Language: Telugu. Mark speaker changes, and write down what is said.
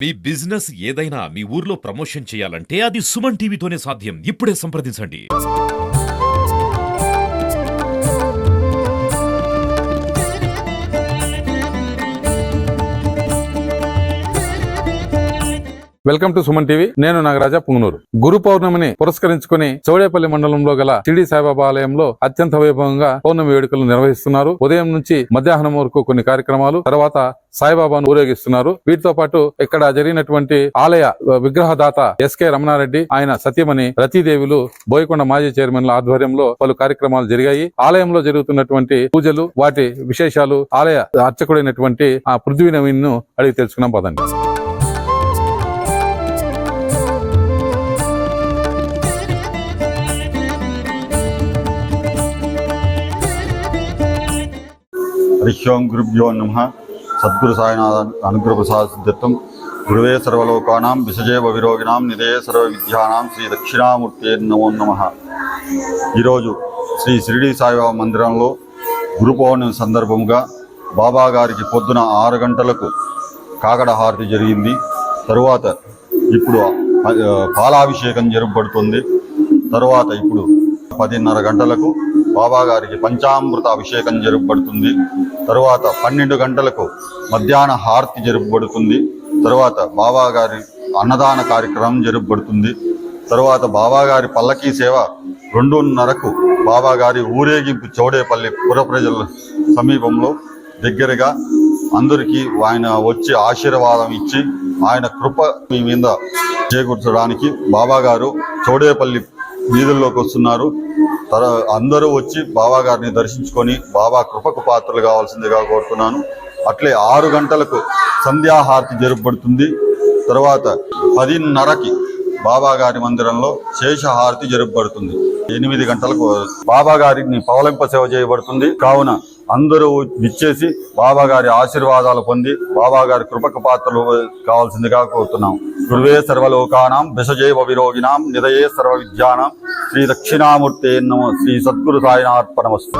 Speaker 1: మీ బిజినెస్ ఏదైనా మీ ఊర్లో ప్రమోషన్ చేయాలంటే అది సుమన్ టీవీతోనే సాధ్యం. ఇప్పుడే సంప్రదించండి.
Speaker 2: Welcome to Suman TV. నేను నాగరాజా పుంగనూరు. గురు పౌర్ణమిని పురస్కరించుకుని చౌడేపల్లి మండలంలో గల షిరిడి సాయిబాబా ఆలయంలో అత్యంత వైభవంగా పౌర్ణమి వేడుకలు నిర్వహిస్తున్నారు. ఉదయం నుంచి మధ్యాహ్నం వరకు కొన్ని కార్యక్రమాలు, తర్వాత సాయిబాబాను ఊరేగిస్తున్నారు. వీటితో పాటు ఇక్కడ జరిగినటువంటి ఆలయ విగ్రహదాత ఎస్కే రమణారెడ్డి, ఆయన సతీమణి రతీదేవులు, బోయకొండ మాజీ చైర్మన్ల ఆధ్వర్యంలో పలు కార్యక్రమాలు జరిగాయి. ఆలయంలో జరుగుతున్నటువంటి పూజలు, వాటి విశేషాలు ఆలయ అర్చకుడైనటువంటి ఆ పృథ్వీ నవీన్ ను అడిగి తెలుసుకున్నాం. పదండి.
Speaker 3: హరిశోం గురుభ్యో నమః. సద్గురు సాయినాథ అనుగ్రహ ప్రసాద సిద్ధిత్వం. గురువే సర్వలోకానాం విసజే విరోగినాం నిధే సర్వ విద్యానాం శ్రీ దక్షిణామూర్తే నమో నమః. ఈరోజు శ్రీ షిరిడి సాయిబాబా మందిరంలో గురు పౌర్ణమి సందర్భంగా బాబా గారికి పొద్దున 6 గంటలకు కాకడ హారతి జరిగింది. తరువాత ఇప్పుడు పాలాభిషేకం జరపబడుతుంది. తరువాత ఇప్పుడు 10:30 గంటలకు బాబా గారికి పంచామృత అభిషేకం జరపబడుతుంది. తరువాత 12 గంటలకు మధ్యాహ్న హారతి జరపబడుతుంది. తరువాత బాబా గారి అన్నదాన కార్యక్రమం జరపబడుతుంది. తరువాత బాబా గారి పల్లకీ సేవ 2:30కు బాబా గారి ఊరేగింపు చౌడేపల్లి పుర ప్రజల సమీపంలో దగ్గరగా అందరికీ ఆయన వచ్చి ఆశీర్వాదం ఇచ్చి ఆయన కృప మీ మీద చేకూర్చడానికి బాబా గారు చౌడేపల్లి వీధుల్లోకి వస్తున్నారు. అందరూ వచ్చి బాబా గారిని దర్శించుకొని బాబా కృపకు పాత్రలు కావాల్సిందిగా కోరుతున్నాను. అట్లే 6 గంటలకు సంధ్యాహారతి జరపబడుతుంది. తర్వాత 10:30కి బాబా గారి మందిరంలో శేషహారతి జరపబడుతుంది. 8 గంటలకు బాబా గారిని పవలింప సేవ చేయబడుతుంది. కావున అందరూ విచ్చేసి బాబా గారి ఆశీర్వాదాలు పొంది బాబా గారి కృపకు పాత్రలు కావాల్సిందిగా కోరుతున్నాం. గురువే సర్వలోకానాం విసజైవ విరోగినాం నిధయే సర్వ విద్యానాం శ్రీ దక్షిణామూర్తే నమః. శ్రీ సద్గురు సాయినాథ్ అర్పణమస్తు.